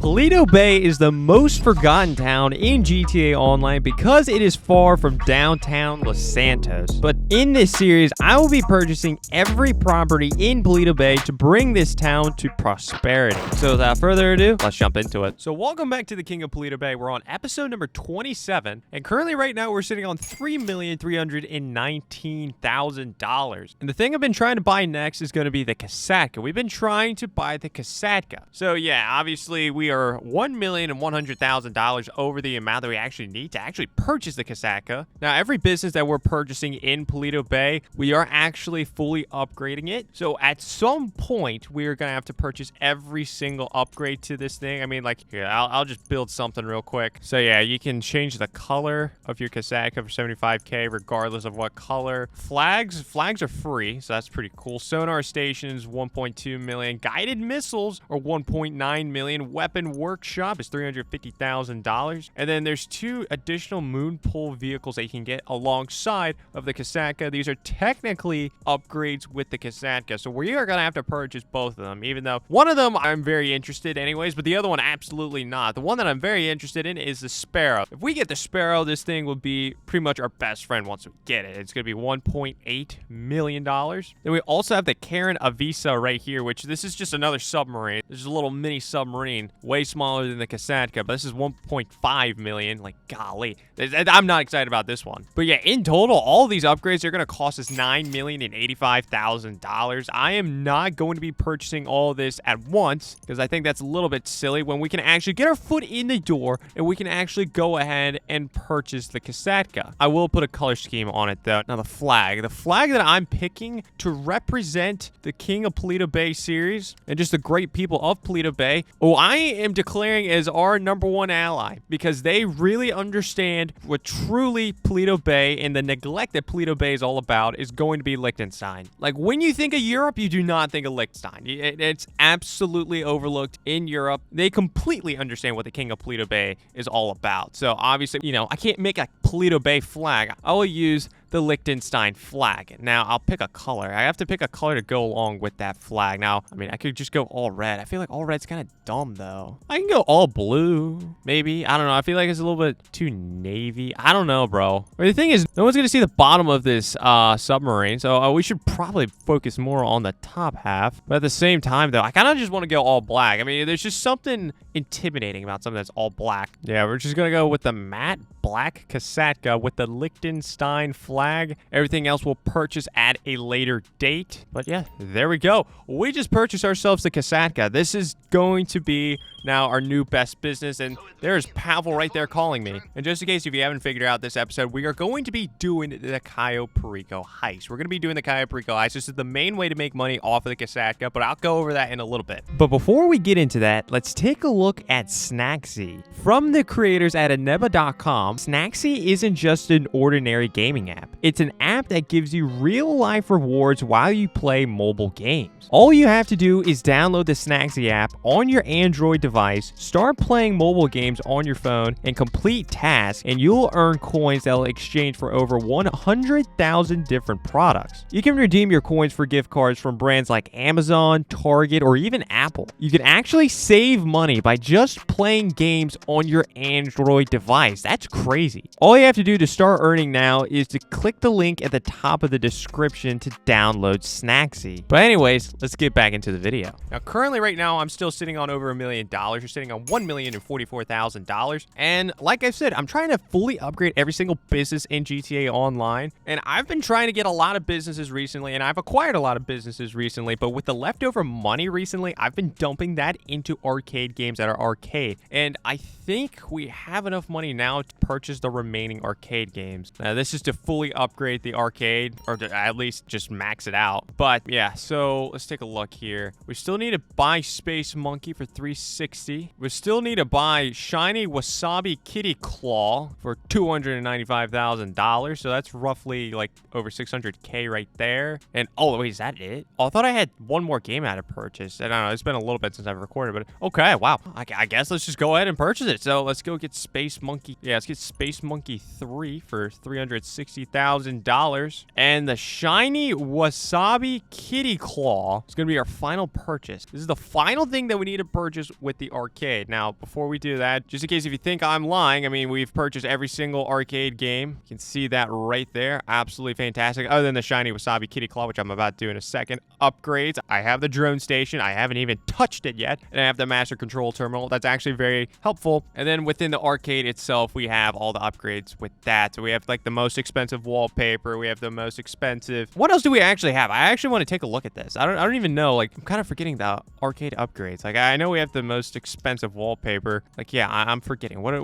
Paleto Bay is the most forgotten town in GTA Online because it is far from downtown Los Santos. But in this series, I will be purchasing every property in Paleto Bay to bring this town to prosperity. So without further ado, let's jump into it. So welcome back to the King of Paleto Bay. We're on episode number 27, and currently right now we're sitting on $3,319,000. And the thing I've been trying to buy next is going to be the Kosatka. We've been trying to buy the Kosatka. So yeah, obviously we are $1,100,000 over the amount that we actually need to actually purchase the Kosatka. Now, every business that we're purchasing in Paleto Bay, we are actually fully upgrading it. So at some point, we are going to have to purchase every single upgrade to this thing. I mean, like, here, I'll just build something real quick. So yeah, you can change the color of your Kosatka for 75K regardless of what color. Flags are free, so that's pretty cool. Sonar stations, 1.2 million. Guided missiles are 1.9 million. Weapon workshop is $350,000. And then there's 2 additional moon pull vehicles that you can get alongside of the Kosatka. These are technically upgrades with the Kosatka, so we are going to have to purchase both of them, even though one of them I'm very interested anyways, but the other one absolutely not. The one that I'm very interested in is the Sparrow. If we get the Sparrow, this thing will be pretty much our best friend once we get it. It's going to be $1.8 million. Then we also have the Karen Avisa right here, which this is just another submarine. This is a little mini submarine, way smaller than the Kosatka, but this is 1.5 million. Like, golly, I'm not excited about this one. But yeah, in total, all of these upgrades are going to cost us $9,085,000. I am not going to be purchasing all of this at once because I think that's a little bit silly when we can actually get our foot in the door and we can actually go ahead and purchase the Kosatka. I will put a color scheme on it though. Now the flag that I'm picking to represent the King of Paleto Bay series and just the great people of Paleto Bay, I am declaring as our #1 ally because they really understand what truly Paleto Bay and the neglect that Paleto Bay is all about is going to be Liechtenstein. Like, when you think of Europe, you do not think of Liechtenstein. It's absolutely overlooked in Europe. They completely understand what the King of Paleto Bay is all about. So obviously, you know, I can't make a Paleto Bay flag. I will use the Liechtenstein flag. Now, I'll pick a color. I have to pick a color to go along with that flag. Now, I mean, I could just go all red. I feel like all red's kind of dumb, though. I can go all blue, maybe. I don't know. I feel like it's a little bit too navy. I don't know, bro. But the thing is, no one's going to see the bottom of this submarine, so we should probably focus more on the top half. But at the same time, though, I kind of just want to go all black. I mean, there's just something intimidating about something that's all black. Yeah, we're just going to go with the matte black Kosatka with the Liechtenstein flag. Everything else we'll purchase at a later date. But yeah, there we go. We just purchased ourselves the Kosatka. This is going to be now our new best business, and there's Pavel right there calling me. And just in case if you haven't figured out this episode, we are going to be doing the Cayo Perico heist. We're going to be doing the Cayo Perico heist. This is the main way to make money off of the Kosatka, but I'll go over that in a little bit. But before we get into that, let's take a look at Snacksy. From the creators at aneba.com, Snacksy isn't just an ordinary gaming app. It's an app that gives you real-life rewards while you play mobile games. All you have to do is download the Snacksy app on your Android device, start playing mobile games on your phone, and complete tasks, and you'll earn coins that will exchange for over 100,000 different products. You can redeem your coins for gift cards from brands like Amazon, Target, or even Apple. You can actually save money by just playing games on your Android device. That's crazy. All you have to do to start earning now is to click the link at the top of the description to download Snacksy. But anyways, let's get back into the video. Now, currently right now, I'm still sitting on over $1 million. You're sitting on $1,044,000. And like I said, I'm trying to fully upgrade every single business in GTA Online. And I've been trying to get a lot of businesses recently, and I've acquired a lot of businesses recently. But with the leftover money recently, I've been dumping that into arcade games at our arcade. And I think we have enough money now to purchase the remaining arcade games. Now, this is to fully upgrade the arcade, or to at least just max it out. But yeah, so let's take a look here. We still need to buy Space Monkey for $360. We still need to buy Shiny Wasabi Kitty Claw for $295,000. So that's roughly like over 600K right there. And oh, wait, is that it? Oh, I thought I had one more game I had to purchase. I don't know. It's been a little bit since I've recorded, but okay, wow. I guess let's just go ahead and purchase it. So let's go get Space Monkey. Yeah, let's get Space Monkey 3 for $360,000. And the Shiny Wasabi Kitty Claw is going to be our final purchase. This is the final thing that we need to purchase with with the arcade. Now, before we do that, just in case if you think I'm lying, I mean, we've purchased every single arcade game. You can see that right there. Absolutely fantastic. Other than the shiny Wasabi Kitty Claw, which I'm about to do in a second. Upgrades. I have the drone station. I haven't even touched it yet. And I have the master control terminal. That's actually very helpful. And then within the arcade itself, we have all the upgrades with that. So we have like the most expensive wallpaper. We have the most expensive. What else do we actually have? I actually want to take a look at this. I don't even know. Like, I'm kind of forgetting the arcade upgrades. Like, I know we have the most expensive wallpaper. Like, yeah, I'm forgetting. What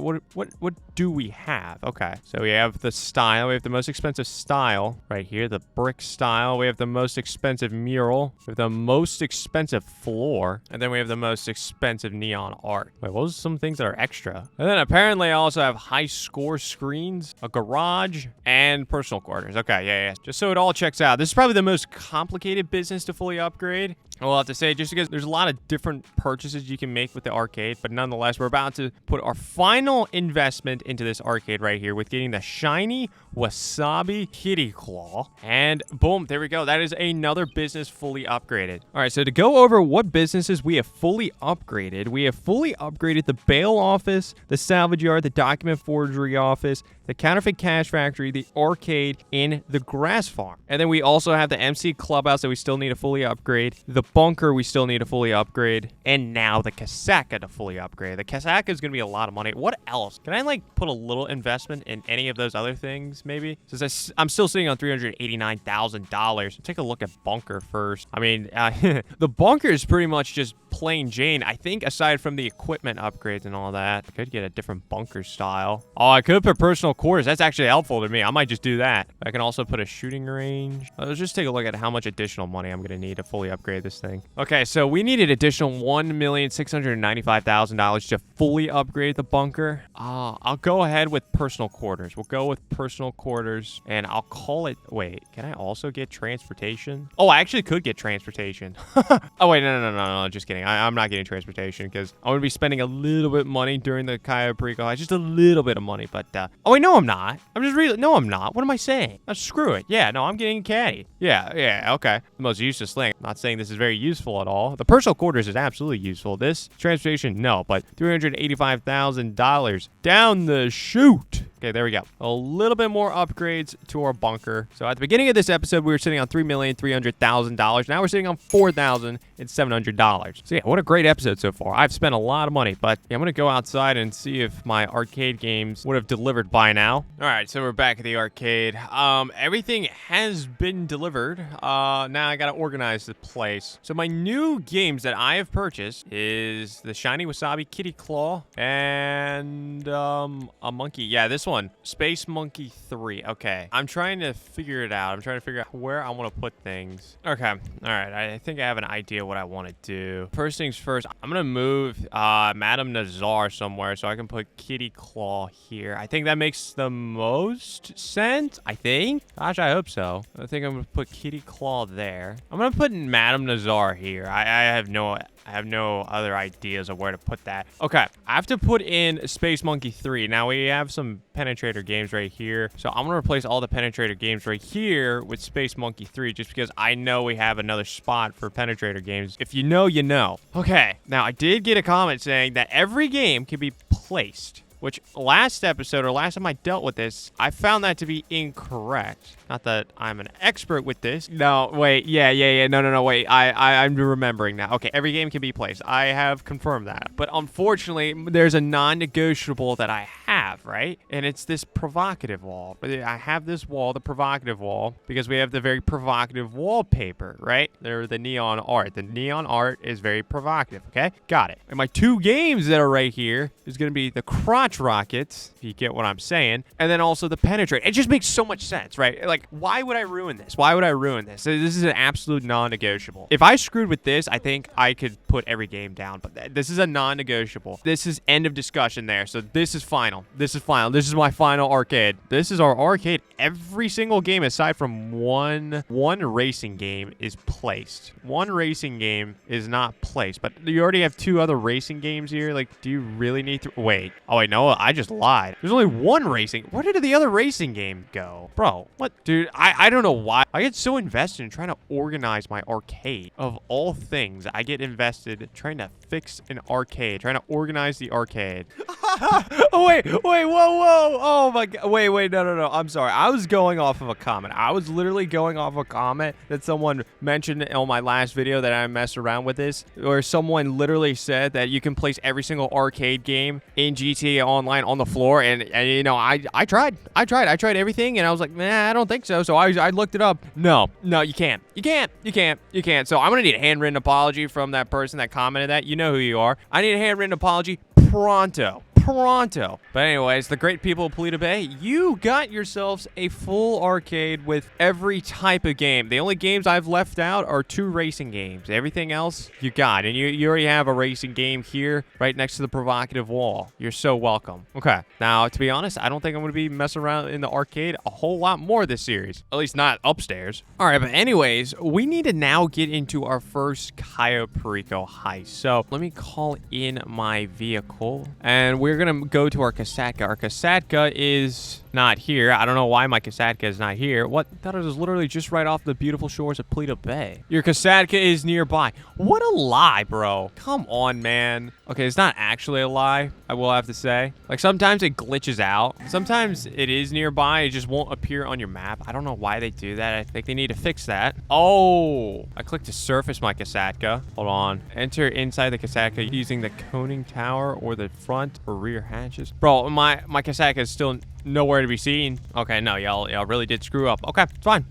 do we have? Okay, so we have the style. We have the most expensive style right here, the brick style. We have the most expensive mural. We have the most expensive floor, and then we have the most expensive neon art. Wait, what was some things that are extra? And then apparently I also have high score screens, a garage, and personal quarters. Okay, yeah. Just so it all checks out. This is probably the most complicated business to fully upgrade. I will have to say, just because there's a lot of different purchases you can make with the arcade, but nonetheless, we're about to put our final investment into this arcade right here with getting the shiny Wasabi Kitty Claw. And boom, there we go. That is another business fully upgraded. All right, so to go over what businesses we have fully upgraded, we have fully upgraded the bail office, the salvage yard, the document forgery office, the counterfeit cash factory, the arcade, and the grass farm. And then we also have the MC clubhouse that we still need to fully upgrade, the bunker we still need to fully upgrade, and now the Kosatka to fully upgrade. The Kosatka is going to be a lot of money. What else? Can I like put a little investment in any of those other things maybe? Since I'm still sitting on $389,000. Take a look at bunker first. I mean, the bunker is pretty much just plain Jane. I think aside from the equipment upgrades and all that, I could get a different bunker style. Oh, I could put personal quarters. That's actually helpful to me. I might just do that. I can also put a shooting range. Let's just take a look at how much additional money I'm going to need to fully upgrade this thing. Okay, so we needed additional $1,695,000 to fully upgrade the bunker. I'll go ahead with personal quarters. We'll go with personal quarters, and I'll call it... Wait, can I also get transportation? Oh, I actually could get transportation. Oh, wait, no, just kidding. I'm not getting transportation because I'm going to be spending a little bit of money during the Cayo Perico heist. Just a little bit of money, but... Oh, wait, no, I'm not. I'm just really... No, I'm not. What am I saying? Screw it. Yeah, no, I'm getting a caddy. Yeah, okay. The most useless thing. I'm not saying this is very useful at all. The personal quarters is absolutely useful. This transportation, no, but $385,000 down the chute. Okay, there we go. A little bit more upgrades to our bunker. So at the beginning of this episode, we were sitting on $3,300,000. Now we're sitting on $4,700. So yeah, what a great episode so far. I've spent a lot of money, but yeah, I'm going to go outside and see if my arcade games would have delivered by now. All right, so we're back at the arcade. Everything has been delivered. Now I got to organize the place. So my new games that I have purchased is the shiny Wasabi Kitty Claw and a monkey. Yeah, this one. Space Monkey 3. Okay. I'm trying to figure it out. I'm trying to figure out where I want to put things. Okay. All right. I think I have an idea what I want to do. First things first, I'm going to move Madame Nazar somewhere so I can put Kitty Claw here. I think that makes the most sense. I think. Gosh, I hope so. I think I'm going to put Kitty Claw there. I'm going to put Madame Nazar here. I have no other ideas of where to put that. Okay, I have to put in Space Monkey 3. Now, we have some Penetrator games right here. So I'm going to replace all the Penetrator games right here with Space Monkey 3 just because I know we have another spot for Penetrator games. If you know, you know. Okay, now I did get a comment saying that every game can be placed, which last episode or last time I dealt with this, I found that to be incorrect. Not that I'm an expert with this. No, wait. Yeah. No, wait. I'm remembering now. Okay, every game can be placed. I have confirmed that. But unfortunately, there's a non-negotiable that I have, right? And it's this provocative wall. I have this wall, the provocative wall, because we have the very provocative wallpaper, right? They're the neon art. The neon art is very provocative, okay? Got it. And my two games that are right here is going to be the crotch rockets, if you get what I'm saying, and then also the penetrate. It just makes so much sense, right? Like, why would I ruin this? Why would I ruin this? This is an absolute non-negotiable. If I screwed with this, I think I could put every game down, but this is a non-negotiable. This is end of discussion there, so this is final. This is final. This is my final arcade. This is our arcade. Every single game aside from one racing game is placed. One racing game is not placed, but you already have 2 other racing games here. Like, do you really need to wait? Oh wait, no, I just lied. There's only 1 racing. Where did the other racing game go? Bro, what? Dude, I don't know why. I get so invested in trying to organize my arcade. Of all things, I get invested trying to fix an arcade, trying to organize the arcade. Oh, wait, whoa. Oh my God. Wait, no. I'm sorry. I was going off of a comment. I was literally going off a comment that someone mentioned on my last video that I messed around with this, where someone literally said that you can place every single arcade game in GTA Online on the floor, and you know, I tried everything, and I was like, nah, I don't think so. So I looked it up. No, you can't. So I'm gonna need a handwritten apology from that person that commented that. You know who you are. I need a handwritten apology pronto. But anyways, the great people of Paleto Bay, you got yourselves a full arcade with every type of game. The only games I've left out are 2 racing games. Everything else you got, and you already have a racing game here right next to the provocative wall. You're so welcome. Okay, now to be honest, I don't think I'm going to be messing around in the arcade a whole lot more this series. At least not upstairs. All right, but anyways, we need to now get into our first Cayo Perico heist. So let me call in my vehicle, and we're gonna go to our Kosatka. Our Kosatka is not here. I don't know why my Kosatka is not here. What? I thought it was literally just right off the beautiful shores of Paleto Bay. Your Kosatka is nearby. What a lie, bro. Come on, man. Okay, it's not actually a lie, I will have to say. Like, sometimes it glitches out. Sometimes it is nearby. It just won't appear on your map. I don't know why they do that. I think they need to fix that. Oh, I clicked to surface my Kosatka. Hold on. Enter inside the Kosatka using the coning tower or the front or rear hatches. Bro, my Kosatka is still nowhere to be seen. Okay, no, y'all really did screw up. Okay, it's fine.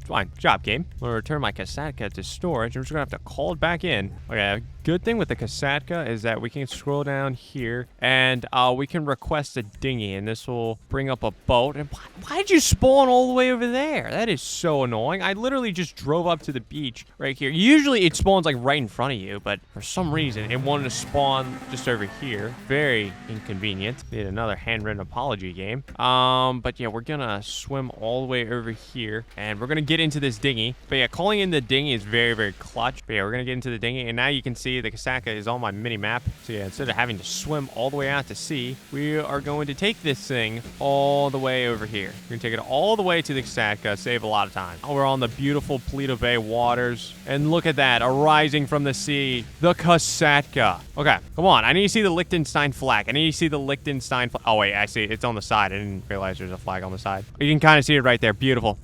Good job, game. I'm gonna return my Kosatka to storage. I'm just gonna have to call it back in. Okay, good thing with the Kosatka is that we can scroll down here and we can request a dinghy, and this will bring up a boat. And why'd you spawn all the way over there? That is so annoying. I literally just drove up to the beach right here. Usually it spawns like right in front of you, but for some reason it wanted to spawn just over here. Very inconvenient. Need another handwritten apology game. But yeah, we're gonna swim all the way over here, and we're gonna get into this dinghy. But yeah, calling in the dinghy is very, very clutch. But yeah, we're gonna get into the dinghy, and now you can see the Kosatka is on my mini map. So yeah, instead of having to swim all the way out to sea, we are going to take this thing all the way over here. We're gonna take it all the way to the Kosatka, save a lot of time. We're on the beautiful Paleto Bay waters, and look at that, arising from the sea, the Kosatka. Okay, come on, I need to see the Liechtenstein flag. Oh wait, I see, it's on the side. I didn't realize there's a flag on the side. You can kind of see it right there. Beautiful.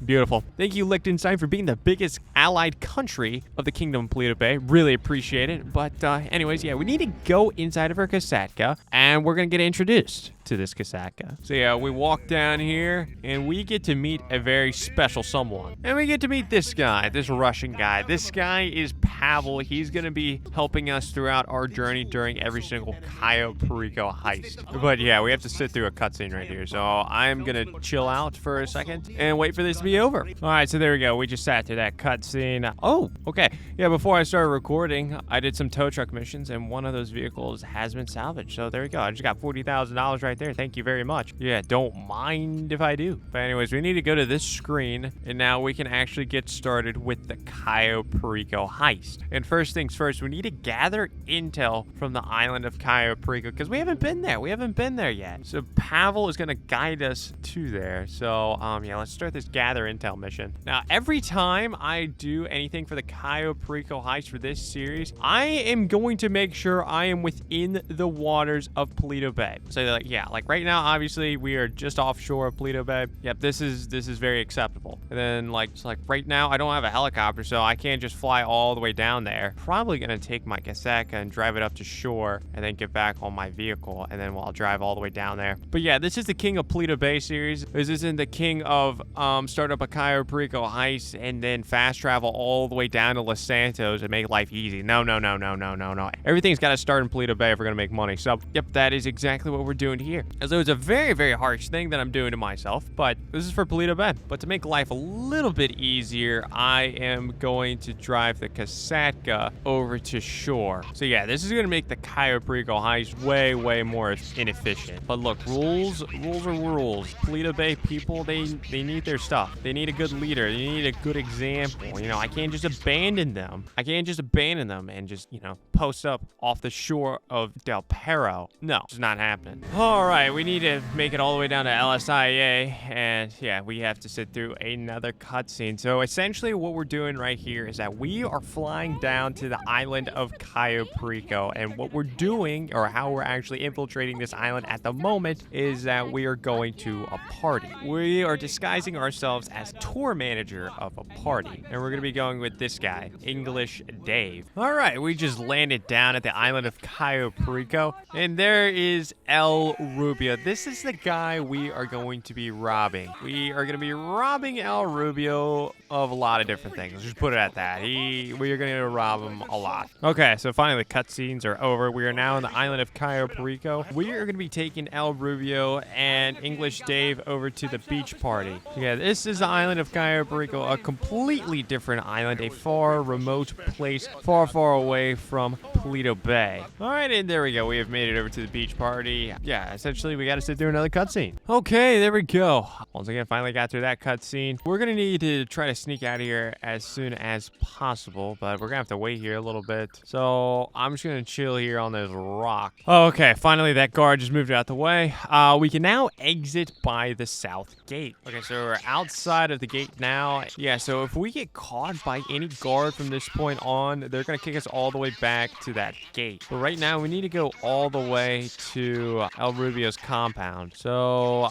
Thank you, Liechtenstein, for being the biggest allied country of the Kingdom of Paleto Bay. Really appreciate it. But anyways, yeah, we need to go inside of our Kosatka, and we're gonna get introduced to this Kosatka. So yeah, we walk down here, and we get to meet a very special someone. And we get to meet this guy, this Russian guy. This guy is Pavel. He's gonna be helping us throughout our journey during every single Cayo Perico heist. But yeah, we have to sit through a cutscene right here. So I'm gonna chill out for a second and wait for this to be over. All right, so there we go. We just sat through that cutscene. Oh, okay. Yeah, before I started recording, I did some tow truck missions, and one of those vehicles has been salvaged. So there we go. I just got $40,000 right there. Thank you very much. Yeah, don't mind if I do. But anyways, we need to go to this screen, and now we can actually get started with the Cayo Perico heist. And first things first, we need to gather intel from the island of Cayo Perico, because we haven't been there. We haven't been there yet. So Pavel is going to guide us to there. So yeah, let's start this gather intel mission. Now, every time I do anything for the Cayo Perico heist for this series, I am going to make sure I am within the waters of Paleto Bay. So like right now, obviously we are just offshore of Paleto Bay. Yep, this is very acceptable. And then like right now I don't have a helicopter, so I can't just fly all the way down there. Probably gonna take my Kosatka and drive it up to shore, and then get back on my vehicle, and then I'll drive all the way down there. But yeah, this is the King of Paleto Bay series. This isn't the King of start up a Cayo Perico heist and then fast travel all the way down to Los Santos and make life easy. No. Everything's got to start in Paleto Bay if we're gonna make money. So yep, that is exactly what we're doing here. As though it's a very, very harsh thing that I'm doing to myself, but this is for Paleto Bay. But to make life a little bit easier, I am going to drive the Kosatka over to shore. So yeah, this is going to make the Cayo Perico heist way, way more inefficient. But look, rules are rules. Paleto Bay people, they need their stuff. They need a good leader. They need a good example. You know, I can't just abandon them. I can't just abandon them and just, you know, post up off the shore of Del Perro. No, it's not happening. All right, we need to make it all the way down to LSIA, and yeah, we have to sit through another cutscene. So essentially what we're doing right here is that we are flying down to the island of Cayo Perico, and what we're doing, or how we're actually infiltrating this island at the moment, is that we are going to a party. We are disguising ourselves as tour manager of a party, and we're gonna be going with this guy, English Dave. All right, we just landed down at the island of Cayo Perico, and there is El Rubio. This is the guy we are going to be robbing. We are gonna be robbing El Rubio of a lot of different things. Let's just put it at that. We are gonna rob him a lot. Okay, so finally the cutscenes are over. We are now on the island of Cayo Perico. We are gonna be taking El Rubio and English Dave over to the beach party. Yeah, this is the island of Cayo Perico, a completely different island, a far remote place, far, far away from Paleto Bay. All right, and there we go. We have made it over to the beach party. Yeah, essentially we got to sit through another cutscene. Okay, there we go. Once again, finally got through that cutscene. We're gonna need to try to sneak out of here as soon as possible, but we're gonna have to wait here a little bit. So I'm just gonna chill here on this rock. Okay, finally that guard just moved out the way. We can now exit by the south gate. Okay, so we're outside of the gate now. Yeah, so if we get caught by any guard from this point on, they're gonna kick us all the way back to that gate. But right now we need to go all the way to El Rubio's compound. So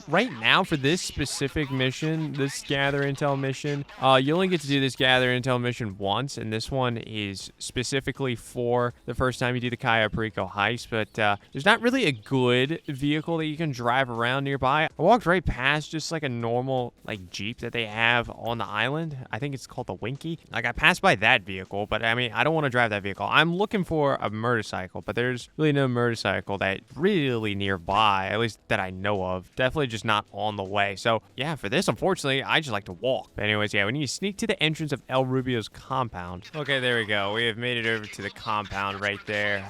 right now for this specific mission, this gather intel mission, you only get to do this gather intel mission once, and this one is specifically for the first time you do the Cayo Perico heist. But there's not really a good vehicle that you can drive around nearby. I walked right past just like a normal like Jeep that they have on the island. I think it's called the Winky. Like I passed by that vehicle, but I mean I don't want to drive that vehicle. I'm looking for a motorcycle, but there's really no motorcycle that really nearby, at least that I know of. Definitely just not on the way. So yeah, for this, unfortunately, I just like to walk. But anyways, yeah, we need to sneak to the entrance of El Rubio's compound. Okay, there we go. We have made it over to the compound right there.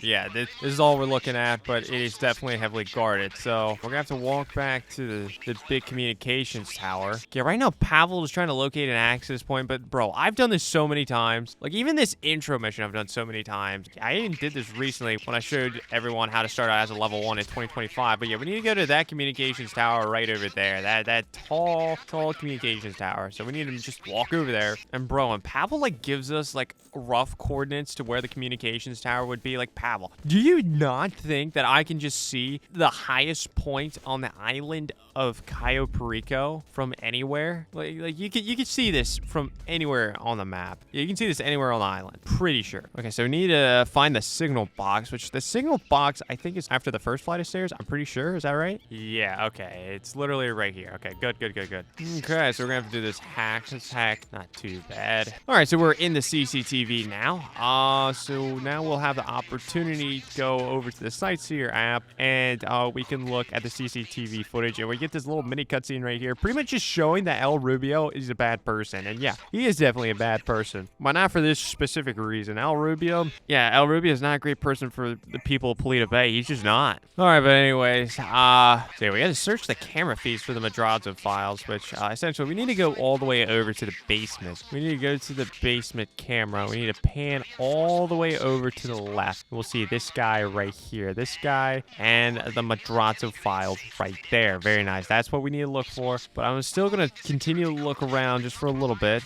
Yeah, this is all we're looking at, but it is definitely heavily guarded. So we're gonna have to walk back to the big communications tower. Yeah, right now Pavel is trying to locate an access point, but bro, I've done this so many times. Like even this intro mission I've done so many times. I even did this recently when I showed everyone how to start out as a level 1 in 2025. But yeah, we need to go to that communications tower right over there. That tall communications tower. So we need to just walk over there. And bro, and Pavel like gives us like rough coordinates to where the communications tower would be. Like Pavel, do you not think that I can just see the highest point on the island of Cayo Perico from anywhere? Like you could see this from anywhere on the map. Yeah, you can see this anywhere on the island. Pretty sure. Okay, so we need to find the signal box, which the signal box I think is after the first flight of stairs. I'm pretty sure. Is that right? Yeah, okay. It's literally right here. Okay, good. Okay, so we're gonna have to do this hack. This hack, not too bad. All right, so we're in the CCTV now. So now we'll have the opportunity to go over to the Sightseer app, and we can look at the CCTV footage, and we get this little mini cutscene right here, pretty much just showing that El Rubio is a bad person. And yeah, he is definitely a bad person, but not for this specific reason. El Rubio is not a great person for the people of Paleto Bay. He's just not. All right, but anyways, so yeah, we got to search the camera feeds for the Madrazo files, which essentially we need to go all the way over to the basement. We need to go to the basement camera. We need to pan all the way over to the left. We'll see this guy right here. This guy and the Madrazo files right there. Very nice. That's what we need to look for. But I'm still going to continue to look around just for a little bit.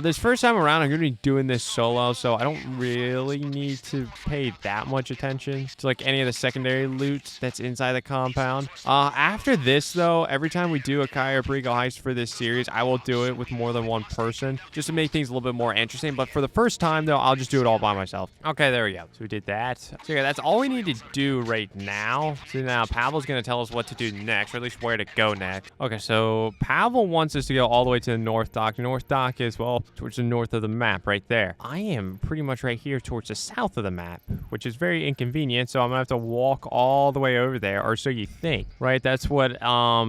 This first time around, I'm going to be doing this solo, so I don't really need to pay that much attention to like any of the secondary loot that's inside the compound. After this, though, every time we do a Cayo Perico heist for this series, I will do it with more than one person just to make things a little bit more interesting. But for the first time, though, I'll just do it all by myself. Okay, there we go. So we did that. So yeah, that's all we need to do right now. So now Pavel's going to tell us what to do next, or at least where to go next. Okay, so Pavel wants us to go all the way to the North Dock. North Dock is, well, towards the north of the map right there. I am pretty much right here towards towards the south of the map, which is very inconvenient. So I'm gonna have to walk all the way over there, or so you think, right? That's what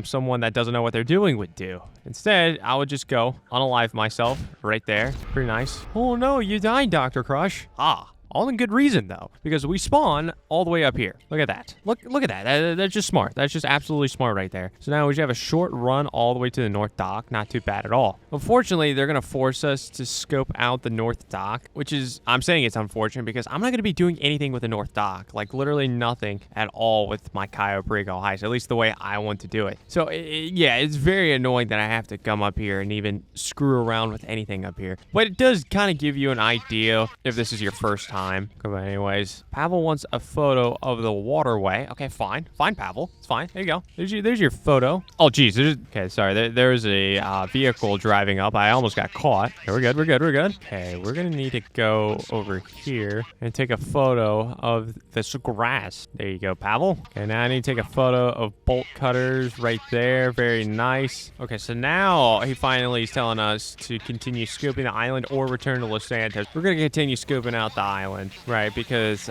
someone that doesn't know what they're doing would do. Instead, I would just go unalive myself right there. Pretty nice. Oh no, you died, Dr. Crush. Ah. All in good reason, though, because we spawn all the way up here. Look at that. Look at that. That's just smart. That's just absolutely smart right there. So now we should have a short run all the way to the north dock. Not too bad at all. Unfortunately, they're going to force us to scope out the north dock, which is, I'm saying it's unfortunate because I'm not going to be doing anything with the north dock. Like, literally nothing at all with my Cayo Perico heist, at least the way I want to do it. So, yeah, it's very annoying that I have to come up here and even screw around with anything up here. But it does kind of give you an idea if this is your first time. But anyways, Pavel wants a photo of the waterway. Okay, fine, Pavel. It's fine. There you go. There's your photo. Oh, geez. Okay, sorry. There's a vehicle driving up. I almost got caught. Okay, we're good. Okay, we're gonna need to go over here and take a photo of this grass. There you go, Pavel. Okay, now I need to take a photo of bolt cutters right there. Very nice. Okay, so now he finally is telling us to continue scooping the island or return to Los Santos. We're gonna continue scooping out the island. Right, because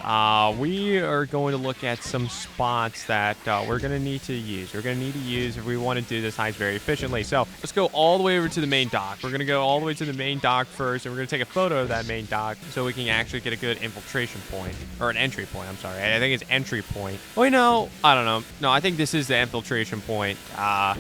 we are going to look at some spots that we're going to need to use. We're going to need to use if we want to do this heist very efficiently. So let's go all the way over to the main dock. We're going to go all the way to the main dock first, and we're going to take a photo of that main dock so we can actually get a good infiltration point. Or an entry point, I'm sorry. I think it's entry point. Wait, no, I don't know. No, I think this is the infiltration point.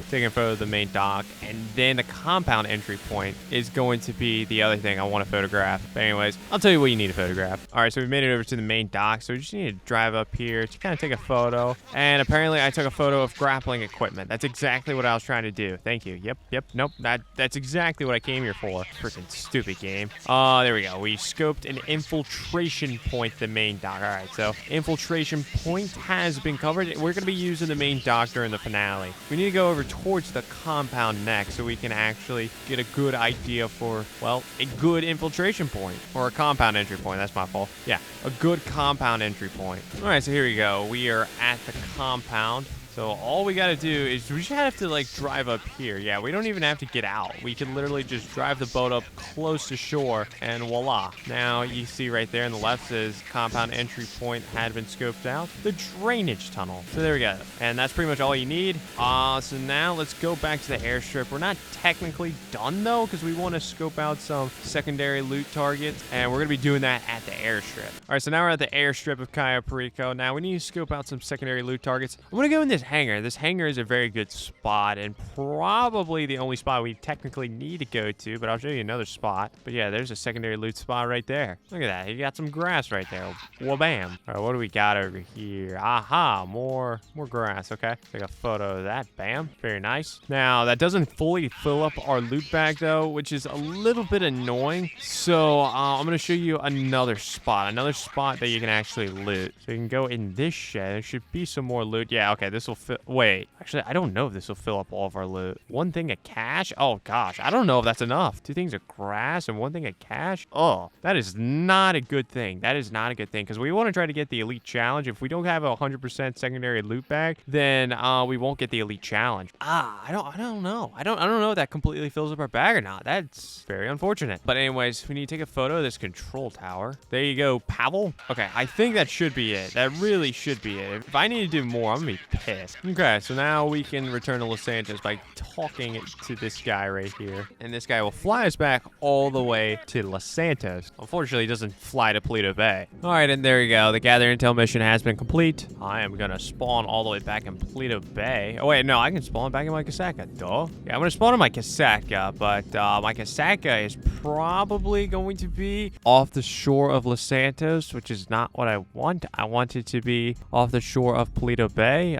Taking a photo of the main dock, and then the compound entry point is going to be the other thing I want to photograph. But anyways, I'll tell you what you need to photograph. All right, so we made it over to the main dock, so we just need to drive up here to kind of take a photo. And apparently I took a photo of grappling equipment. That's exactly what I was trying to do. Thank you. Yep. Nope, that's exactly what I came here for. Freaking stupid game. There we go. We scoped an infiltration point at the main dock. All right, so infiltration point has been covered. We're going to be using the main dock during the finale. We need to go over towards the compound next so we can actually get a good idea for, well, a good infiltration point. Or a compound entry point. That's my fault. Yeah, a good compound entry point. All right, so here we go. We are at the compound. So all we got to do is we just have to like drive up here. Yeah, we don't even have to get out. We can literally just drive the boat up close to shore and voila. Now you see right there on the left says compound entry point had been scoped out. The drainage tunnel. So there we go. And that's pretty much all you need. So now let's go back to the airstrip. We're not technically done though because we want to scope out some secondary loot targets and we're going to be doing that at the airstrip. All right, so now we're at the airstrip of Cayo Perico. Now we need to scope out some secondary loot targets. I'm going to go in this hangar. This hangar is a very good spot and probably the only spot we technically need to go to, but I'll show you another spot. But yeah, there's a secondary loot spot right there. Look at that. You got some grass right there. Wha-bam. All right, what do we got over here? Aha, more grass. Okay, take a photo of that. Bam. Very nice. Now, that doesn't fully fill up our loot bag though, which is a little bit annoying. So I'm going to show you another spot that you can actually loot. So you can go in this shed. There should be some more loot. Yeah, okay, this will wait, actually, I don't know if this will fill up all of our loot. One thing of cash? Oh, gosh. I don't know if that's enough. 2 things of grass and 1 thing of cash? Oh, that is not a good thing. That is not a good thing because we want to try to get the elite challenge. If we don't have a 100% secondary loot bag, then we won't get the elite challenge. I don't know. I don't know if that completely fills up our bag or not. That's very unfortunate. But anyways, we need to take a photo of this control tower. There you go, Pavel. Okay, I think that should be it. That really should be it. If I need to do more, I'm going to be pissed. Okay, so now we can return to Los Santos by talking to this guy right here. And this guy will fly us back all the way to Los Santos. Unfortunately, he doesn't fly to Paleto Bay. All right, and there you go. The gather intel mission has been complete. I am going to spawn all the way back in Paleto Bay. Oh, wait, no, I can spawn back in my Kosatka. Duh. Yeah, I'm going to spawn in my Kosatka, but my Kosatka is probably going to be off the shore of Los Santos, which is not what I want. I want it to be off the shore of Paleto Bay.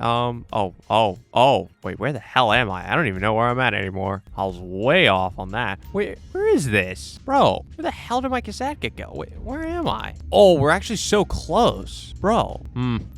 Wait, where the hell am I? I don't even know where I'm at anymore. I was way off on that. Wait, where is this? Bro, where the hell did my Kosatka go? Wait, where am I? Oh, we're actually so close. Bro.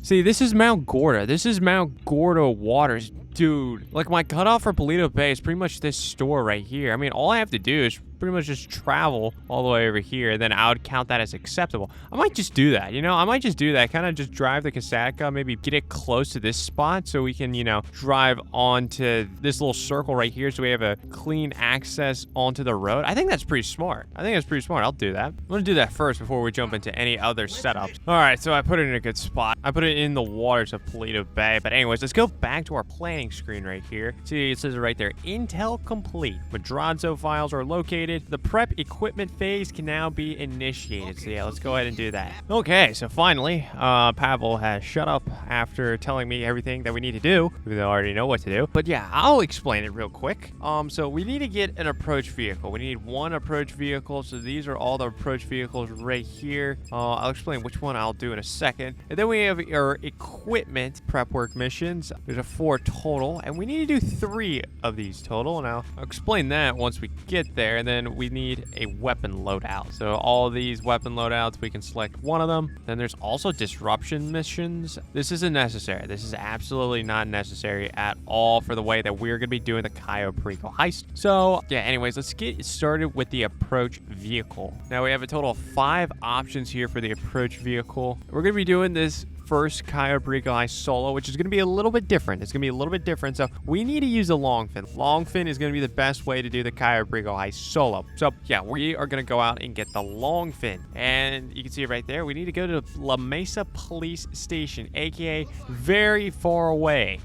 See, this is Mount Gorda. This is Mount Gorda Waters. Dude, like my cutoff for Paleto Bay is pretty much this store right here. I mean, all I have to do is pretty much just travel all the way over here. Then I would count that as acceptable. I might just do that, you know? I might just do that. Kind of just drive the Kosatka, maybe get it close to this spot so we can, you know, drive onto this little circle right here so we have a clean access onto the road. I think that's pretty smart. I'll do that. I'm going to do that first before we jump into any other setups. All right, so I put it in a good spot. I put it in the waters of Paleto Bay. But anyways, let's go back to our planning screen right here. See, it says right there, Intel complete. Madrazzo files are located. The prep equipment phase can now be initiated. So yeah, let's go ahead and do that. Okay, so finally, Pavel has shut up after telling me everything that we need to do, even though I already know what to do. But yeah, I'll explain it real quick. So we need to get an approach vehicle. We need one approach vehicle. So these are all the approach vehicles right here. I'll explain which one I'll do in a second. And then we have our equipment prep work missions. There's a 4 total, and we need to do 3 of these total. Now, I'll explain that once we get there. And then we need a weapon loadout. So all these weapon loadouts, we can select one of them. Then there's also disruption missions. This isn't necessary. This is absolutely not necessary at all for the way that we're going to be doing the Cayo Perico heist. So yeah, anyways, let's get started with the approach vehicle. Now we have a total of 5 options here for the approach vehicle. We're going to be doing this first Cayo Perico heist solo, which is going to be a little bit different. It's going to be a little bit different. So we need to use the long fin. Long fin is going to be the best way to do the Cayo Perico heist solo. So yeah, we are going to go out and get the long fin. And you can see it right there. We need to go to La Mesa Police Station, aka very far away.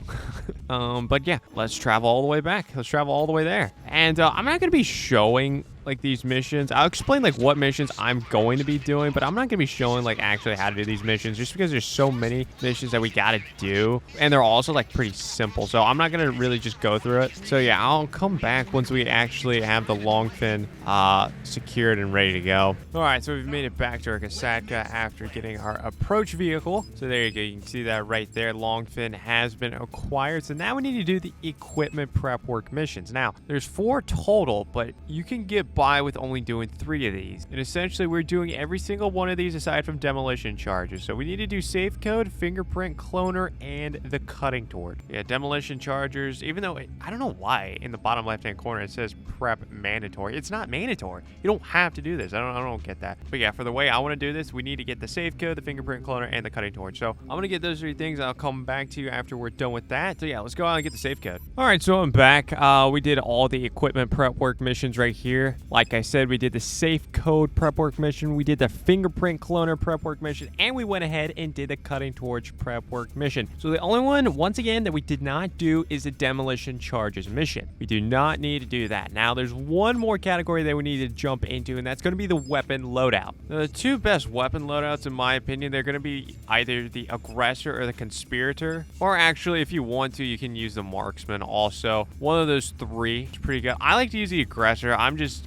But yeah, let's travel all the way back. Let's travel all the way there. And I'm not going to be showing like these missions. I'll explain like what missions I'm going to be doing, but I'm not going to be showing like actually how to do these missions just because there's so many missions that we got to do, and they're also like pretty simple, so I'm not going to really just go through it. So yeah, I'll come back once we actually have the long fin secured and ready to go. All right, so we've made it back to our Kosatka after getting our approach vehicle. So there you go, you can see that right there. Long fin has been acquired. So now we need to do the equipment prep work missions. Now there's 4 total, but you can get by with only doing 3 of these. And essentially we're doing every single one of these aside from demolition charges. So we need to do safe code, fingerprint cloner, and the cutting torch. Yeah, demolition chargers, even though I don't know why in the bottom left hand corner it says prep mandatory. It's not mandatory. You don't have to do this. I don't get that. But yeah, for the way I want to do this, we need to get the safe code, the fingerprint cloner, and the cutting torch. So I'm gonna get those 3 things. I'll come back to you after we're done with that. So yeah, let's go out and get the safe code. All right, so I'm back. We did all the equipment prep work missions right here. Like I said, we did the safe code prep work mission, we did the fingerprint cloner prep work mission, and we went ahead and did the cutting torch prep work mission. So the only one, once again, that we did not do is the demolition charges mission. We do not need to do that. Now, there's one more category that we need to jump into, and that's going to be the weapon loadout. Now, the 2 best weapon loadouts, in my opinion, they're going to be either the aggressor or the conspirator, or actually, if you want to, you can use the marksman also. One of those 3 is pretty good. I like to use the aggressor.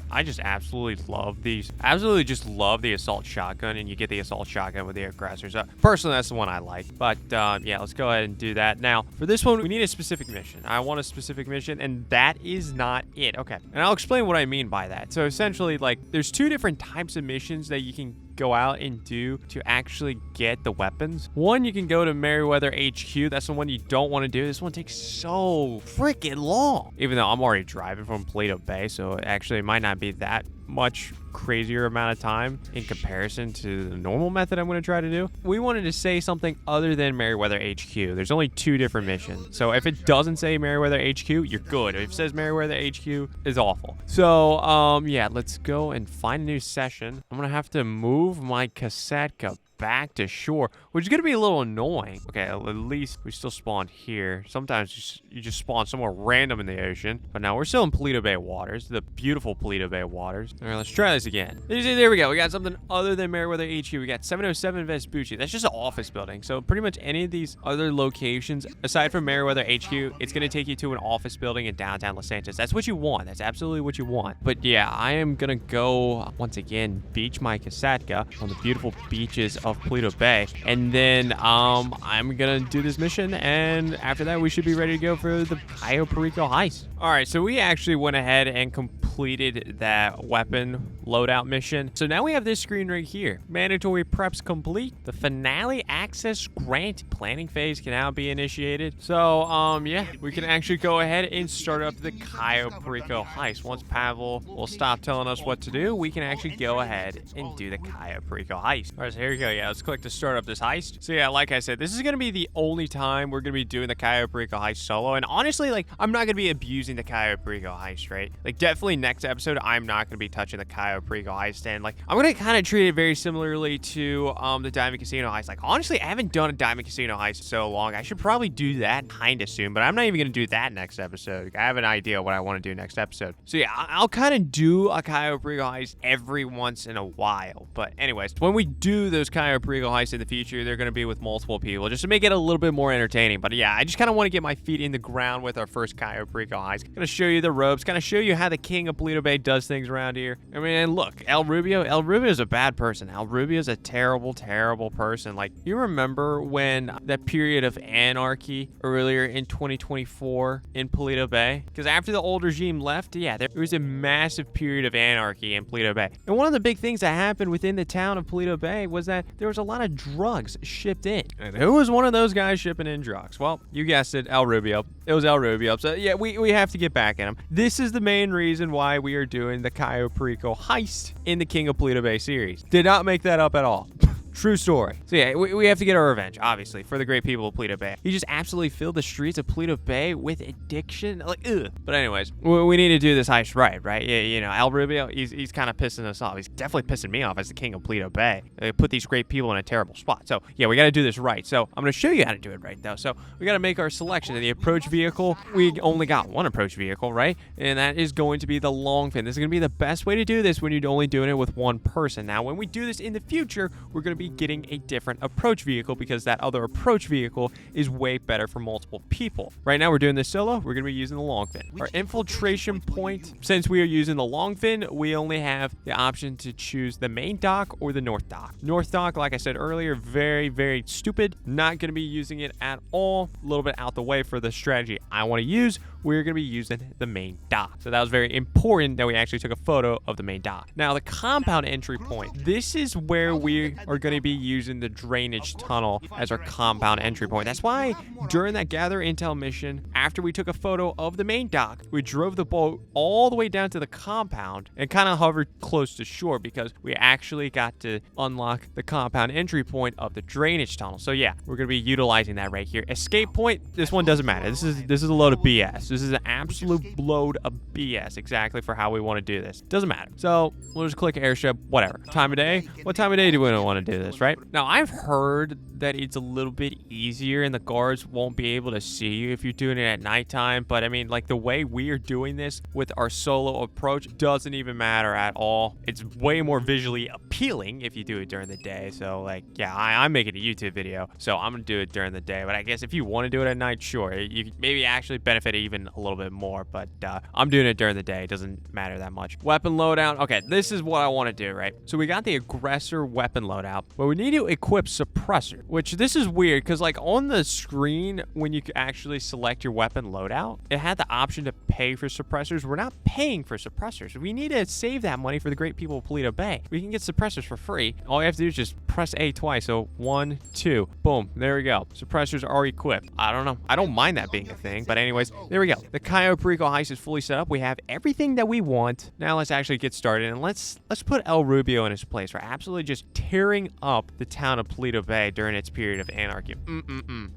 I just absolutely love these. Absolutely just love the assault shotgun, and you get the assault shotgun with the aggressor. So personally, that's the one I like. But yeah, let's go ahead and do that. Now, for this one, we need a specific mission. I want a specific mission, and that is not it. Okay, and I'll explain what I mean by that. So essentially, like, there's 2 different types of missions that you can go out and do to actually get the weapons. One, you can go to Merryweather HQ. That's the one you don't want to do. This one takes so freaking long. Even though I'm already driving from Paleto Bay, so actually it might not be that much crazier amount of time in comparison to the normal method I'm going to try to do. We wanted to say something other than Merryweather HQ. There's only 2 different missions. So if it doesn't say Merryweather HQ, you're good. If it says Merryweather HQ, it's awful. So yeah, let's go and find a new session. I'm going to have to move my Kosatka back to shore, which is going to be a little annoying. Okay, at least we still spawned here. Sometimes you just spawn somewhere random in the ocean. But now we're still in Paleto Bay waters, the beautiful Paleto Bay waters. All right, let's try this again. There we go. We got something other than Merryweather HQ. We got 707 Vespucci. That's just an office building. So pretty much any of these other locations, aside from Merryweather HQ, it's going to take you to an office building in downtown Los Angeles. That's what you want. That's absolutely what you want. But yeah, I am going to go, once again, beach my Kosatka on the beautiful beaches of Paleto Bay, and then I'm gonna do this mission, and after that we should be ready to go for the Cayo Perico heist. All right, so we actually went ahead and completed completed that weapon loadout mission. So now we have this screen right here. Mandatory preps complete. The finale access grant planning phase can now be initiated. So, yeah, we can actually go ahead and start up the Cayo Perico heist. Once Pavel will stop telling us what to do, we can actually go ahead and do the Cayo Perico heist. All right, so here we go. Yeah, let's click to start up this heist. So yeah, like I said, this is going to be the only time we're going to be doing the Cayo Perico heist solo. And honestly, like, I'm not going to be abusing the Cayo Perico heist, right? Like, definitely next episode, I'm not going to be touching the Cayo Perico heist. And, like, I'm going to kind of treat it very similarly to the Diamond Casino heist. Like, honestly, I haven't done a Diamond Casino heist in so long. I should probably do that kind of soon, but I'm not even going to do that next episode. I have an idea what I want to do next episode. So yeah, I'll kind of do a Cayo Perico heist every once in a while. But anyways, when we do those Cayo Perico heists in the future, they're going to be with multiple people just to make it a little bit more entertaining. But yeah, I just kind of want to get my feet in the ground with our first Cayo Perico heist. Going to show you the ropes, kind of show you how the king of Paleto Bay does things around here. I mean, look, El Rubio is a bad person. El Rubio is a terrible, terrible person. Like, you remember when that period of anarchy earlier in 2024 in Paleto Bay? Because after the old regime left, yeah, there was a massive period of anarchy in Paleto Bay. And one of the big things that happened within the town of Paleto Bay was that there was a lot of drugs shipped in. And who was one of those guys shipping in drugs? Well, you guessed it, El Rubio. It was El Rubio. So yeah, we have to get back at him. This is the main reason why we are doing the Cayo Perico heist in the King of Paleto Bay series. Did not make that up at all. True story. So yeah, we have to get our revenge, obviously, for the great people of Paleto Bay. He just absolutely filled the streets of Paleto Bay with addiction. Like, ugh. But anyways, we need to do this heist right? Yeah, you know, El Rubio, he's kind of pissing us off. He's definitely pissing me off as the king of Paleto Bay. They put these great people in a terrible spot. So yeah, we got to do this right. So I'm going to show you how to do it right, though. So we got to make our selection. In the approach vehicle, we only got one approach vehicle, right? And that is going to be the long fin. This is going to be the best way to do this when you're only doing it with one person. Now, when we do this in the future, we're going to be getting a different approach vehicle because that other approach vehicle is way better for multiple people. Right now, we're doing this solo. We're going to be using the long fin. Our infiltration point, since we are using the long fin, we only have the option to choose the main dock or the north dock. North dock, like I said earlier, very, very stupid. Not going to be using it at all. A little bit out the way for the strategy I want to use. We're going to be using the main dock. So that was very important that we actually took a photo of the main dock. Now, the compound entry point. This is where we are going to be using the drainage tunnel as our compound entry point. That's why during that gather intel mission, after we took a photo of the main dock, we drove the boat all the way down to the compound and kind of hovered close to shore because we actually got to unlock the compound entry point of the drainage tunnel. So yeah, we're going to be utilizing that right here. Escape point, this one doesn't matter. This is a load of BS. This is an absolute load of BS exactly for how we want to do this. Doesn't matter. So we'll just click airship, whatever. Time of day? What time of day do we want to do this, right? Now, I've heard that it's a little bit easier and the guards won't be able to see you if you're doing it at nighttime. But I mean, like the way we are doing this with our solo approach doesn't even matter at all. It's way more visually appealing if you do it during the day. So like, yeah, I'm making a YouTube video, so I'm going to do it during the day. But I guess if you want to do it at night, sure, you could maybe actually benefit even a little bit more. But I'm doing it during the day. It doesn't matter that much. Weapon loadout. Okay, this is what I want to do, right? So we got the aggressor weapon loadout, but we need to equip suppressor, which this is weird because like on the screen when you actually select your weapon loadout, it had the option to pay for suppressors. We're not paying for suppressors. We need to save that money for the great people of Paleto Bay. We can get suppressors for free. All you have to do is just press A twice. So 1, 2, boom, there we go. Suppressors are equipped. I don't know. I don't mind that being a thing, but anyways, there we go. The Cayo Perico heist is fully set up. We have everything that we want. Now let's actually get started and let's put El Rubio in his place. We're absolutely just tearing up the town of Paleto Bay during its period of anarchy. All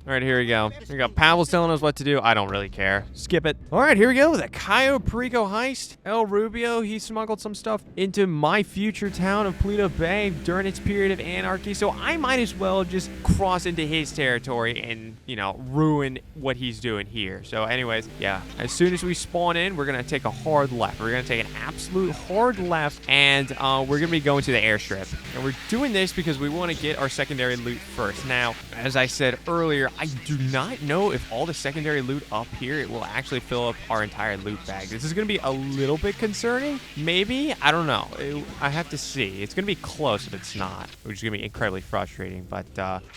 right, here we go. Here we go. Pavel's telling us what to do. I don't really care. Skip it. All right, here we go. The Cayo Perico heist. El Rubio, he smuggled some stuff into my future town of Paleto Bay during its period of anarchy. So I might as well just cross into his territory and, you know, ruin what he's doing here. So anyways, yeah, as soon as we spawn in, we're going to take a hard left. We're going to take an absolute hard left and we're going to be going to the airstrip. And we're doing this because we want to get our secondary loot first. Now, as I said earlier, I do not know if all the secondary loot up here will actually fill up our entire loot bag. This is going to be a little bit concerning. Maybe. I don't know. I have to see. It's going to be close if it's not, which is going to be incredibly frustrating. But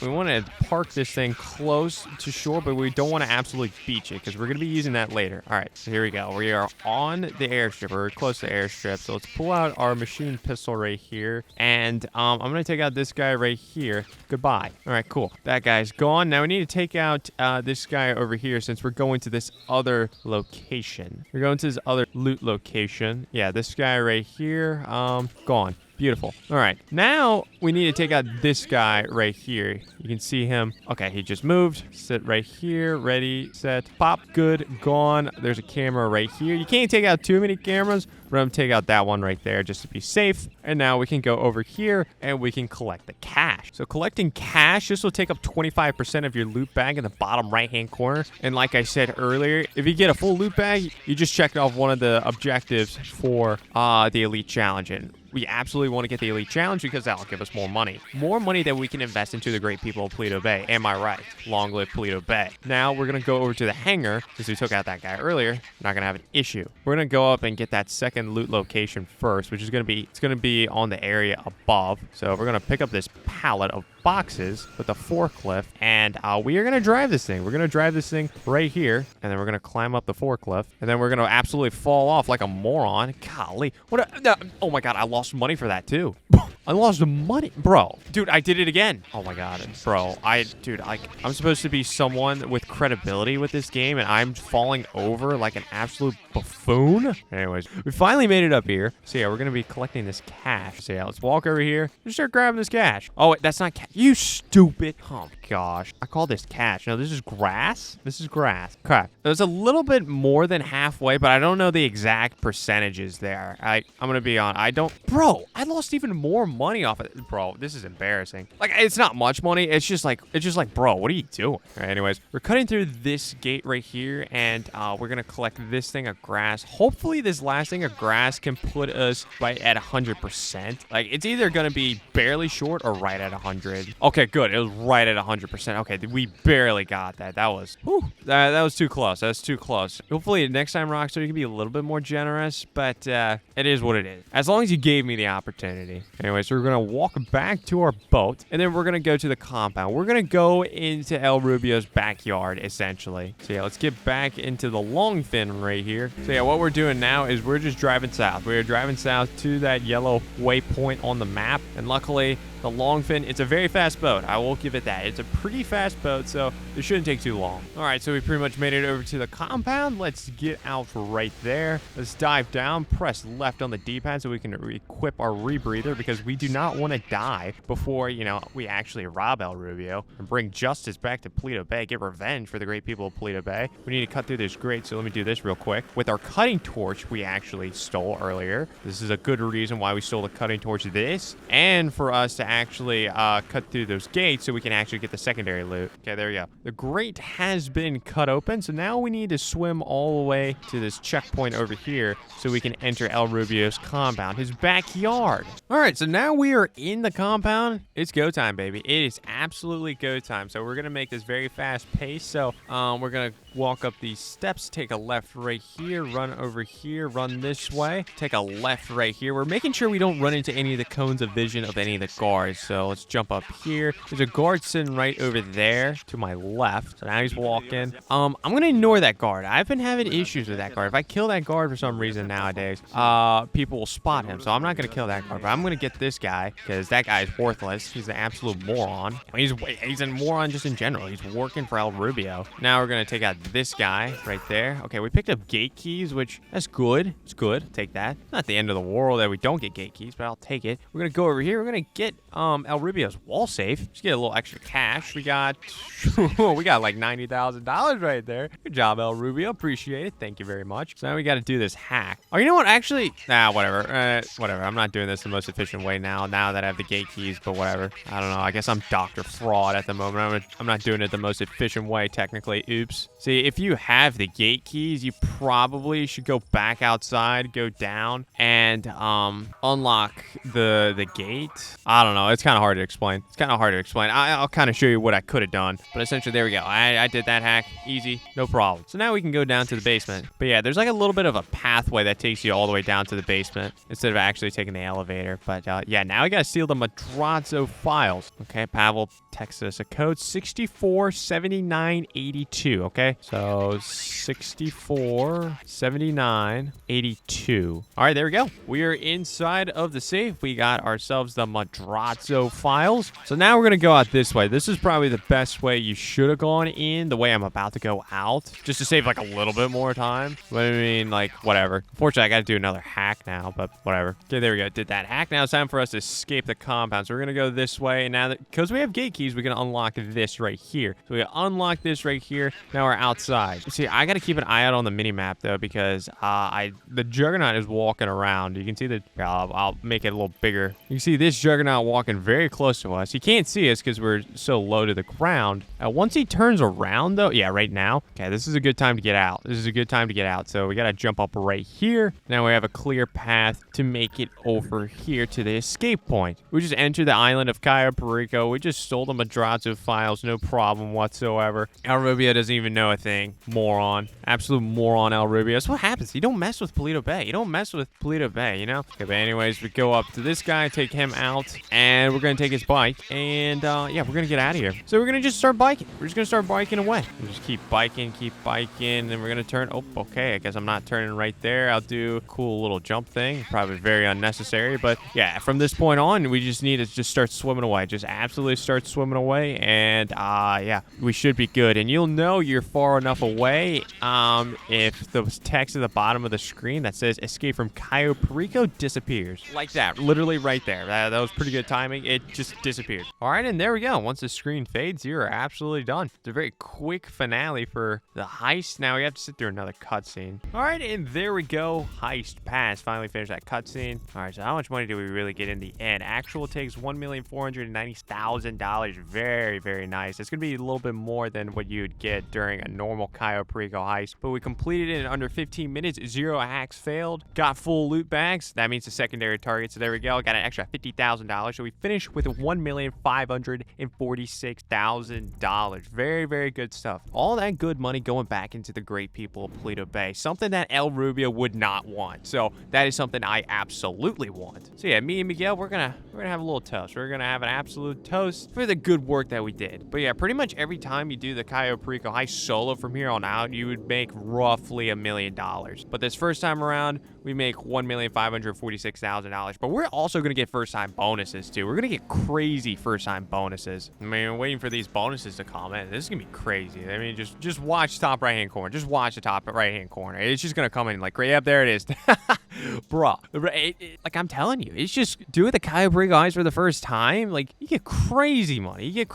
we want to park this thing close to shore, but we don't want to absolutely beach it because we're going to be using that later. All right, so here we go. We are on the airstrip. We're close to the airstrip. So let's pull out our machine pistol right here. And I'm going to take out this guy right here. Goodbye. All right, cool. That guy's gone. Now we need to take out this guy over here since we're going to this other location. We're going to this other loot location. Yeah, this guy right here. Gone. Beautiful. All right. Now we need to take out this guy right here. You can see him. Okay, he just moved. Sit right here. Ready, set, pop. Good. Gone. There's a camera right here. You can't take out too many cameras, but I'm going to take out that one right there just to be safe. And now we can go over here and we can collect the cash. So collecting cash, this will take up 25% of your loot bag in the bottom right-hand corner. And like I said earlier, if you get a full loot bag, you just checked off one of the objectives for the Elite Challenge. And we absolutely want to get the Elite Challenge because that'll give us more money. More money that we can invest into the great people of Paleto Bay. Am I right? Long live Paleto Bay. Now we're going to go over to the hangar because we took out that guy earlier. Not going to have an issue. We're going to go up and get that second loot location first, which is going to be on the area above. So we're going to pick up this pallet of boxes with a forklift, and we are going to drive this thing. We're going to drive this thing right here, and then we're going to climb up the forklift, and then we're going to absolutely fall off like a moron. Golly. Oh my god, I lost money for that too. I lost money. Bro. Dude, I did it again. Oh my god. Bro, I'm supposed to be someone with credibility with this game, and I'm falling over like an absolute buffoon. Anyways, we finally made it up here. So yeah, we're going to be collecting this cash. So yeah, let's walk over here and start grabbing this cash. Oh, wait, that's not cash. You stupid. Oh my gosh. I call this cash. No, this is grass. This is grass. Okay. There's a little bit more than halfway, but I don't know the exact percentages there. I'm going to be on. Bro, I lost even more money off of it. Bro, this is embarrassing. Like, it's not much money. It's just like, bro, what are you doing? All right, anyways, we're cutting through this gate right here, and we're going to collect this thing of grass. Hopefully, this last thing of grass can put us right at 100%. Like, it's either going to be barely short or right at 100. Okay, good. It was right at 100%. Okay, we barely got that. That was, that was too close. That's too close. Hopefully, next time, Rockstar, you can be a little bit more generous, but it is what it is. As long as you gave me the opportunity. Anyway, so we're going to walk back to our boat, and then we're going to go to the compound. We're going to go into El Rubio's backyard, essentially. So, yeah, let's get back into the long fin right here. So, yeah, what we're doing now is we're just driving south. We're driving south to that yellow waypoint on the map, and luckily, the longfin, it's a very fast boat. I will give it that. It's a pretty fast boat, so it shouldn't take too long. All right, so we pretty much made it over to the compound. Let's get out right there. Let's dive down, press left on the D-pad so we can equip our rebreather because we do not want to die before, we actually rob El Rubio and bring justice back to Paleto Bay, get revenge for the great people of Paleto Bay. We need to cut through this grate, so let me do this real quick. With our cutting torch we actually stole earlier. This is a good reason why we stole the cutting torch this, and for us to actually cut through those gates so we can actually get the secondary loot. Okay, there we go. The grate has been cut open, so now we need to swim all the way to this checkpoint over here so we can enter El Rubio's compound, his backyard. All right, so now we are in the compound. It's go time, baby. It is absolutely go time. So we're going to make this very fast pace. So we're going to walk up these steps, take a left right here, run over here, run this way, take a left right here. We're making sure we don't run into any of the cones of vision of any of the guards. So let's jump up here. There's a guard sitting right over there to my left. So now he's walking. I'm going to ignore that guard. I've been having issues with that guard. If I kill that guard for some reason nowadays, people will spot him. So I'm not going to kill that guard, but I'm going to get this guy because that guy is worthless. He's an absolute moron. He's a moron just in general. He's working for El Rubio. Now we're going to take out this guy right there. Okay, we picked up gate keys, which that's good. It's good. Take that. Not the end of the world that we don't get gate keys, but I'll take it. We're going to go over here. We're going to get El Rubio's wall safe. Just get a little extra cash. We got like $90,000 right there. Good job, El Rubio. Appreciate it. Thank you very much. So now we got to do this hack. Oh, you know what? Actually, whatever. Whatever. I'm not doing this the most efficient way now that I have the gate keys, but whatever. I don't know. I guess I'm Dr. Fraud at the moment. I'm not doing it the most efficient way, technically. Oops. See, if you have the gate keys, you probably should go back outside, go down, and unlock the gate. I don't know. know. It's kind of hard to explain. I'll kind of show you what I could have done. But essentially, there we go. I did that hack. Easy. No problem. So now we can go down to the basement. But yeah, there's like a little bit of a pathway that takes you all the way down to the basement instead of actually taking the elevator. But yeah, now we got to steal the Madrazo files. Okay, Pavel texted us a code 647982. Okay, so 647982. All right, there we go. We are inside of the safe. We got ourselves the Madrazo files. So now we're gonna go out this way. This is probably the best way you should have gone in, the way I'm about to go out, just to save like a little bit more time. But I mean, like, whatever. Fortunately, I got to do another hack now, but whatever. Okay, there we go. Did that hack. Now it's time for us to escape the compound. So we're gonna go this way, and now that because we have gate keys, we can unlock this right here. So we unlock this right here. Now we're outside. See, I got to keep an eye out on the mini map though, because the Juggernaut is walking around. You can see that. I'll make it a little bigger. You can see this Juggernaut walking very close to us. He can't see us because we're so low to the ground. Once he turns around though, yeah, right now. Okay, this is a good time to get out. So we got to jump up right here. Now we have a clear path to make it over here to the escape point. We just entered the island of Cayo Perico. We just stole the Madrazo files, no problem whatsoever. El Rubio doesn't even know a thing. Moron. Absolute moron, El Rubio. That's what happens. You don't mess with Paleto Bay. You know? Okay, but anyways, we go up to this guy, take him out, and we're going to take his bike, and yeah, we're going to get out of here. So we're going to just start biking. We're just going to start biking away. We'll just keep biking, and we're going to turn. Oh, okay, I guess I'm not turning right there. I'll do a cool little jump thing. Probably very unnecessary, but yeah, from this point on, we just need to just start swimming away. Just absolutely start swimming away, and yeah, we should be good. And you'll know you're far enough away if the text at the bottom of the screen that says escape from Cayo Perico disappears. Like that, literally right there. That was pretty good timing. It just disappeared. All right, and there we go. Once the screen fades, you're absolutely done. It's a very quick finale for the heist. Now we have to sit through another cutscene. All right, and there we go. Heist passed. Finally finished that cutscene. All right, so how much money do we really get in the end? Actual takes $1,490,000. Very, very nice. It's gonna be a little bit more than what you'd get during a normal Cayo Perico heist, but we completed it in under 15 minutes. 0 hacks failed. Got full loot bags. That means the secondary target. So there we go. Got an extra $50,000. So we finished with $1,546,000. Very, very good stuff. All that good money going back into the great people of Paleto Bay. Something that El Rubio would not want. So that is something I absolutely want. So yeah, me and Miguel, we're gonna have a little toast. We're gonna have an absolute toast for the good work that we did. But yeah, pretty much every time you do the Cayo Perico heist solo from here on out, you would make roughly $1 million. But this first time around, we make $1,546,000. But we're also going to get first-time bonuses, too. We're going to get crazy first-time bonuses. I mean, we're waiting for these bonuses to come in. This is going to be crazy. I mean, just watch top right-hand corner. Just watch the top right-hand corner. It's just going to come in like, right up there it is. Bruh. Like, I'm telling you, it's just doing the Cayo Perico heist for the first time. Like, you get crazy money. I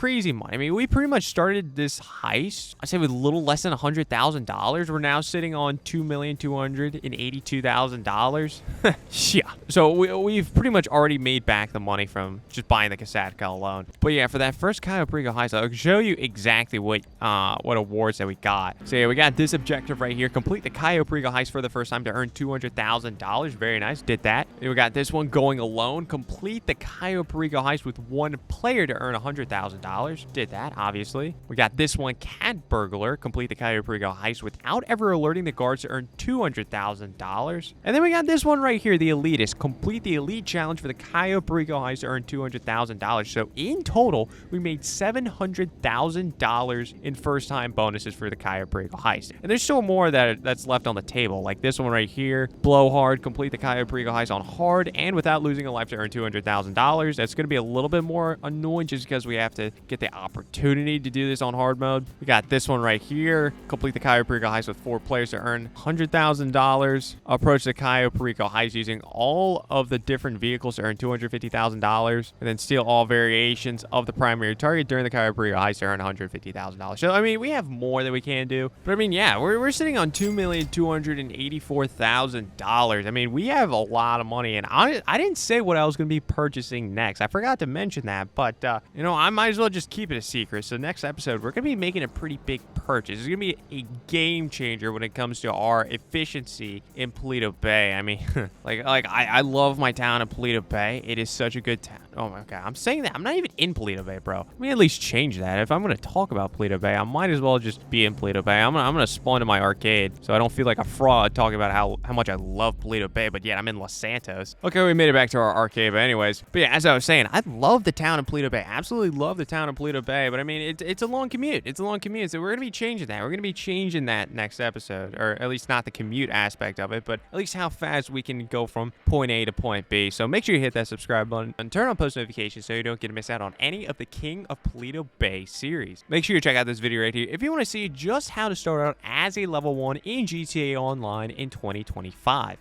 mean, we pretty much started this heist, I say, with a little less than $100,000. We're now sitting on $2,282,000. Yeah. So we've pretty much already made back the money from just buying the Kosatka alone. But yeah, for that first Cayo Perico heist, I'll show you exactly what awards that we got. So yeah, we got this objective right here. Complete the Cayo Perico heist for the first time to earn $200,000. Very nice. Did that. And we got this one, going alone. Complete the Cayo Perico heist with one player to earn $100,000. Did that, obviously. We got this one, cat burglar. Complete the Cayo Perico heist without ever alerting the guards to earn $200,000. And then we got this one right here, the elitist. Complete the elite challenge for the Cayo Perico heist to earn $200,000. So in total, we made $700,000 in first-time bonuses for the Cayo Perico heist. And there's still more that's left on the table, like this one right here. Blow hard. Complete the Cayo Perico heist on hard and without losing a life to earn $200,000. That's going to be a little bit more annoying just because we have to get the opportunity to do this on hard mode. We got this one right here. Complete the Cayo Perico heist with 4 players to earn $100,000. Approach the Cayo Perico heist using all of the different vehicles to earn $250,000, and then steal all variations of the primary target during the Cayo Perico heist to earn $150,000. So I mean, we have more that we can do, but I mean, yeah, we're sitting on $2,284,000. I mean, we have a lot of money, and I didn't say what I was going to be purchasing next. I forgot to mention that, but you know, I might as well just keep it a secret. So next episode, we're going to be making a pretty big purchase. It's going to be a game changer when it comes to our efficiency in Paleto Bay. I mean, like I love my town of Paleto Bay. It is such a good town. Oh my god, I'm saying that. I'm not even in Paleto Bay, bro. Let me at least change that. If I'm going to talk about Paleto Bay, I might as well just be in Paleto Bay. I'm gonna spawn in my arcade so I don't feel like a fraud talking about how much I love Paleto Bay, but yet I'm in Los Santos. Okay, we made it back to our arcade, but anyways. But yeah, as I was saying, I love the town of Paleto Bay. Absolutely love the town of Paleto Bay, but I mean, it's a long commute. It's a long commute, so we're going to be changing that. We're going to be changing that next episode, or at least not the commute aspect of it, but at least how fast we can go from point A to point B. So make sure you hit that subscribe button and turn on post notifications so you don't get to miss out on any of the King of Paleto Bay series. Make sure you check out this video right here if you want to see just how to start out as a level 1 in GTA Online in 2025.